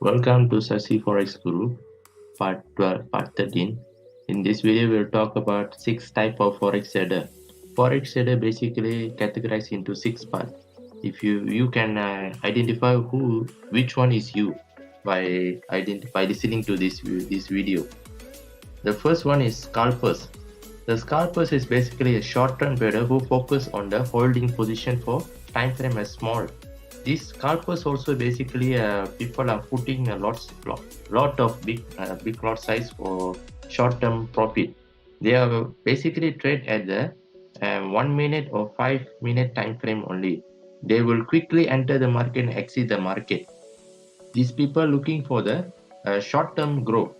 Welcome to Sasi Forex Guru, part 12, part 13. In this video, we'll talk about six type of Forex trader. Forex trader basically categorized into six parts. If you can identify which one is you by listening to this video. The first one is scalpers. The scalpers is basically a short-term trader who focus on the holding position for time frame as small. These scalpers also basically people are putting a lot of big lot size for short-term profit. They are basically trade at the 1 minute or 5 minute time frame only. They will quickly enter the market and exit the market. These people looking for the short-term growth,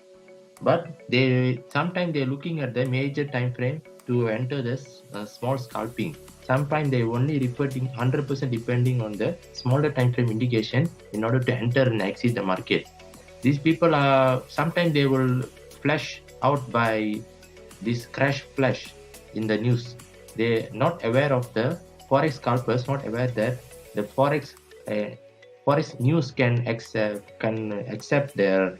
but they sometimes they're looking at the major time frame to enter this small scalping. Sometimes they only reporting 100% depending on the smaller time frame indication in order to enter and exit the market. These people are sometimes they will flash out by this crash flash in the news. They're not aware of the forex scalpers, not aware that the forex news can accept their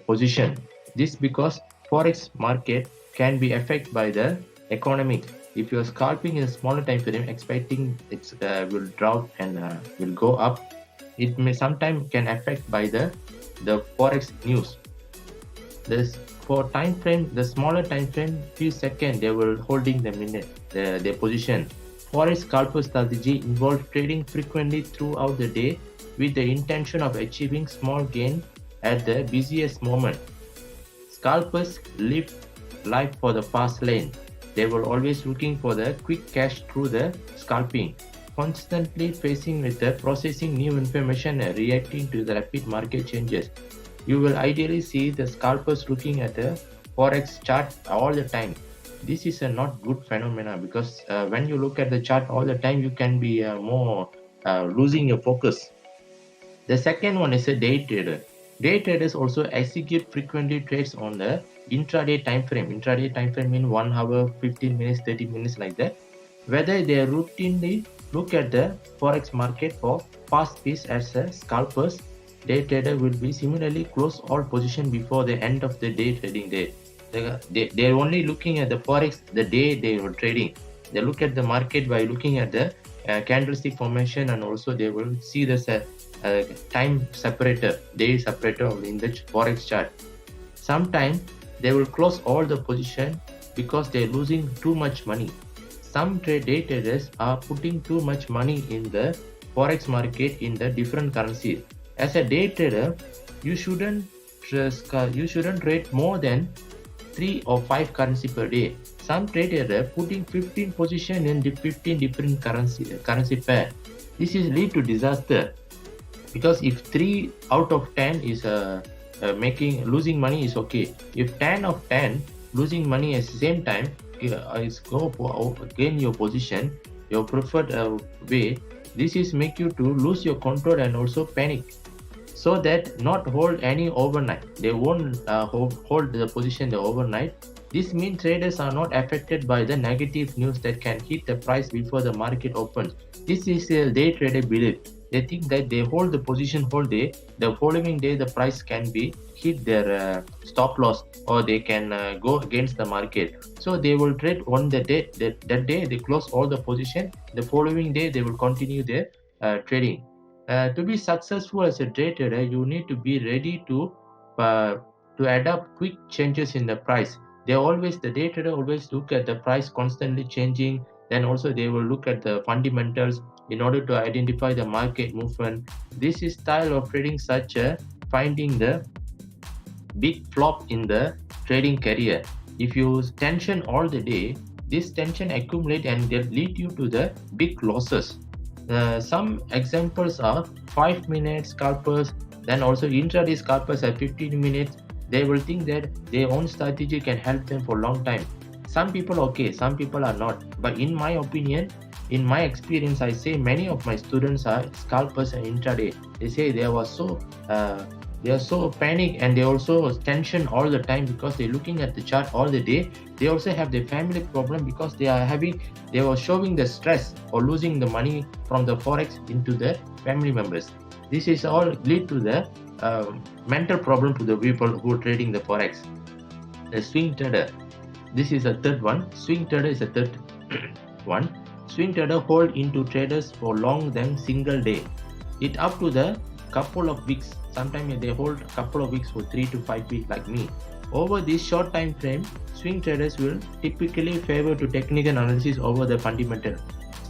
position. This because forex market can be affected by the economic. If you're scalping in a smaller time frame, expecting it will drop and will go up, it may sometimes can affect by the forex news. This for time frame, the smaller time frame, few seconds they will holding the minute their position. Forex scalper strategy involves trading frequently throughout the day with the intention of achieving small gain at the busiest moment. Scalpers live life for the fast lane. They were always looking for the quick cash through the scalping, constantly facing with the processing new information and reacting to the rapid market changes. You will ideally see the scalpers looking at the forex chart all the time. This is a not good phenomena because when you look at the chart all the time, you can be more losing your focus. The second one is a day trader. Day traders also execute frequently trades on the intraday time frame. Intraday time frame means 1 hour, 15 minutes, 30 minutes like that. Whether they routinely look at the forex market for fast piece as a scalpers, day trader will be similarly close all position before the end of the day trading day. They're only looking at the forex the day they were trading. They look at the market by looking at the candlestick formation, and also they will see the time separator, day separator in the forex chart. Sometimes they will close all the position because they're losing too much money. Some day traders are putting too much money in the forex market in the different currencies. As a day trader, you shouldn't trade more than 3 or 5 currency per day. Some traders are putting 15 position in the 15 different currency pair. This is lead to disaster because if 3 out of 10 is making losing money is okay. If 10 of 10 losing money at the same time is go for gain your position, your preferred way, this is make you to lose your control and also panic. So that not hold any overnight. They won't hold the position the overnight. This means traders are not affected by the negative news that can hit the price before the market opens. This is a day trader belief. They think that they hold the position whole day. The following day, the price can be hit their stop loss, or they can go against the market. So they will trade on the day. That day they close all the position. The following day they will continue their trading. To be successful as a day trader, you need to be ready to adapt quick changes in the price. The day trader always look at the price constantly changing. Then also they will look at the fundamentals in order to identify the market movement. This is style of trading such a finding the big flop in the trading career. If you tension all the day, this tension accumulate and they lead you to the big losses. Some examples are 5 minute scalpers, then also intraday scalpers at 15 minutes. They will think that their own strategy can help them for a long time. Some people okay, some people are not. But in my opinion, in my experience, I say many of my students are scalpers and intraday. They say they are so panic and they also tension all the time because they're looking at the chart all the day. They also have the family problem because they were showing the stress or losing the money from the forex into the family members. This is all lead to the mental problem to the people who are trading the forex. The swing trader. This is a third one. Swing trader is a third one. Swing trader hold into traders for long than single day. It up to the couple of weeks. Sometimes they hold couple of weeks for 3 to 5 weeks like me. Over this short time frame, swing traders will typically favor to technical analysis over the fundamental.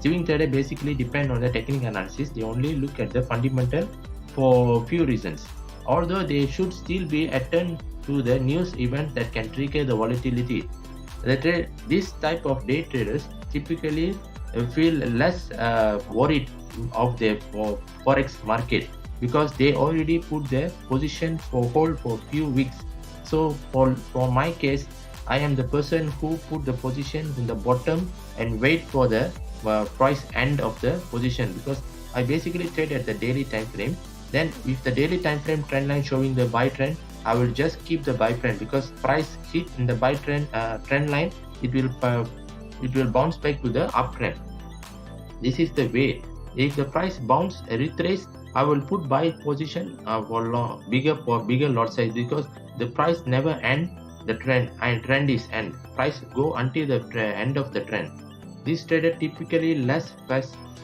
Swing trader basically depend on the technical analysis. They only look at the fundamental for few reasons. Although they should still be attuned to the news event that can trigger the volatility. This type of day traders typically feel less worried of the forex market because they already put their position for hold for few weeks. So for my case, I am the person who put the position in the bottom and wait for the price end of the position, because I basically trade at the daily time frame. Then if the daily time frame trend line showing the buy trend, I will just keep the buy trend, because price hit in the buy trend line, it will bounce back to the uptrend. This is the way. If the price bounce retrace, I will put buy position for bigger lot size, because the price never end the trend, and trend is end. Price go until the end of the trend. This trader typically less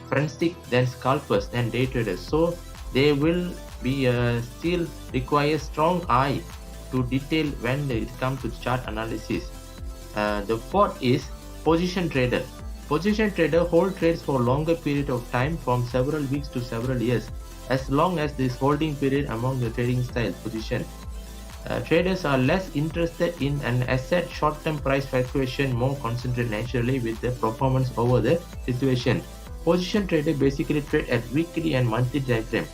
frantic than scalpers and day traders, so they will be still require strong eye to detail when it comes to chart analysis. The fourth is position trader. Position trader hold trades for longer period of time, from several weeks to several years, as long as this holding period among the trading style position. Traders are less interested in an asset short-term price fluctuation, more concentrated naturally with the performance over the situation. Position trader basically trade at weekly and monthly time frame.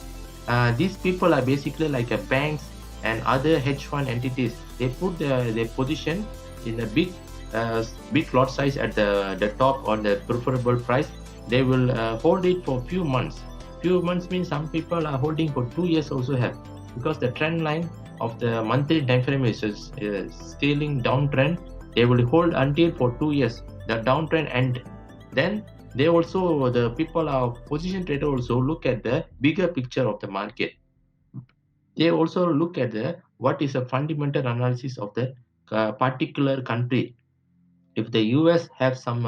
These people are basically like a banks and other hedge fund entities. They put their position in a big lot size at the top on the preferable price. They will hold it for few months. Few months means some people are holding for 2 years also have, because the trend line of the monthly time frame is scaling downtrend. They will hold until for 2 years the downtrend end. Then they also, the people are position trader also look at the bigger picture of the market. They also look at the what is a fundamental analysis of the particular country. If the US have some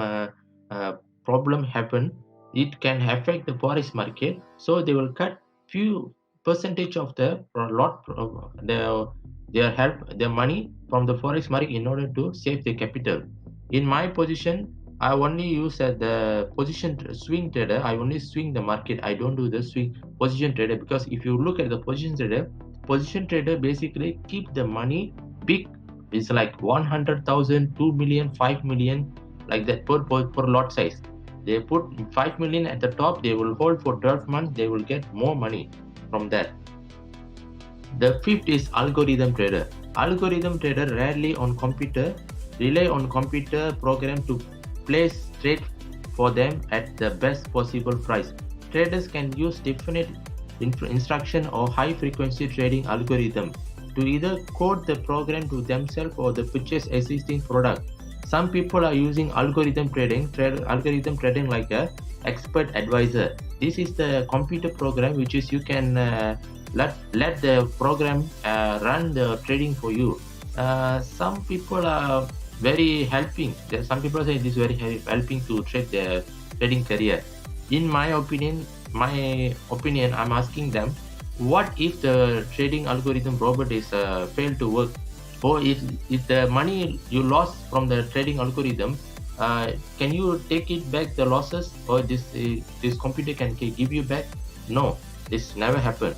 problem happen, it can affect the forex market, so they will cut few percentage of the lot their help their money from the forex market in order to save the capital. In my position, I only use the swing trader. I only swing the market. I don't do the swing position trader, because if you look at the position trader basically keep the money big. It's like 100,000, 2 million, 5 million, like that per lot size. They put 5 million at the top, they will hold for 12 months, they will get more money from that. The fifth is algorithm trader. Algorithm trader rarely rely on computer program to place trade for them at the best possible price. Traders can use definite instruction or high frequency trading algorithm to either code the program to themselves or the purchase existing product. Some people are using algorithm trading like a expert advisor. This is the computer program which is you can let the program run the trading for you. Some people are very helping. Some people say this is very helping to trade their trading career. In my opinion, I'm asking them, what if the trading algorithm robot is failed to work, or if the money you lost from the trading algorithm, can you take it back the losses, or this computer can give you back? No, this never happened.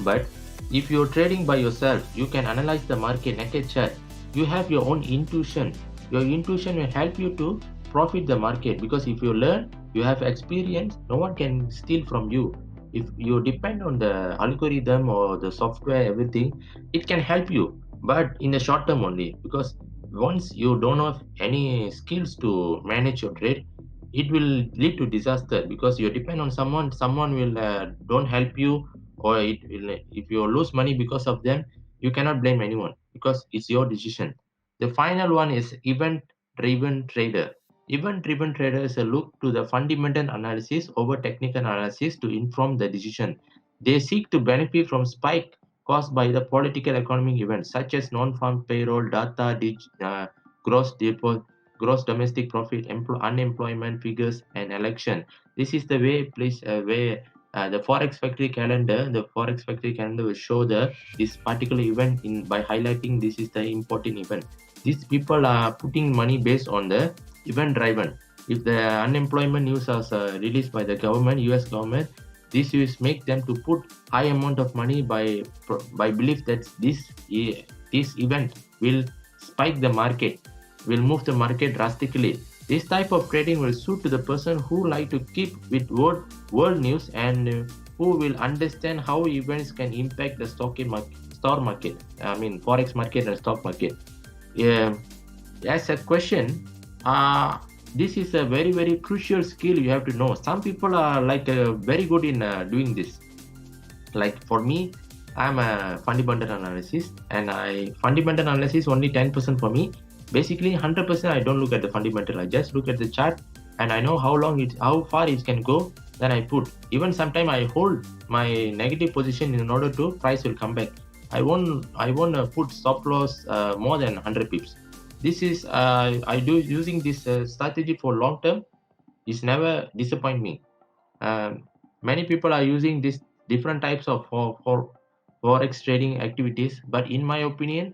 But if you're trading by yourself, you can analyze the market naked chart. You have your own intuition. Your intuition will help you to profit the market, because if you learn, you have experience, no one can steal from you. If you depend on the algorithm or the software, everything, it can help you, but in the short term only. Because once you don't have any skills to manage your trade, it will lead to disaster, because you depend on someone will don't help you, or if you lose money because of them, you cannot blame anyone, because it's your decision. The final one is event driven trader. Event driven trader is a look to the fundamental analysis over technical analysis to inform the decision. They seek to benefit from spike caused by the political economic events such as non-farm payroll data, gross gross domestic profit, unemployment figures, and election. This is the way, please, where the Forex Factory calendar will show this particular event in by highlighting this is the important event. These people are putting money based on the event driven. If the unemployment news is released by the government, US government, this is make them to put high amount of money by belief that this event will spike the market, will move the market drastically. This type of trading will suit to the person who like to keep with world news and who will understand how events can impact the stock market. I mean forex market and stock market. Yeah, as a question, this is a very crucial skill you have to know. Some people are like very good in doing this. Like for me, I'm a fundamental analysis, and fundamental analysis only 10% for me. Basically, 100% I don't look at the fundamental. I just look at the chart, and I know how far it can go. Then I put. Even sometimes I hold my negative position in order to price will come back. I won't put stop loss more than 100 pips. This is I do using this strategy for long term. It's never disappoint me. Many people are using this different types of for forex trading activities, but in my opinion,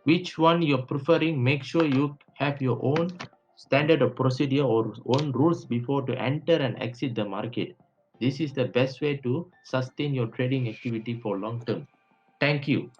which one you're preferring, make sure you have your own standard of procedure or own rules before to enter and exit the market. This is the best way to sustain your trading activity for long term. Thank you.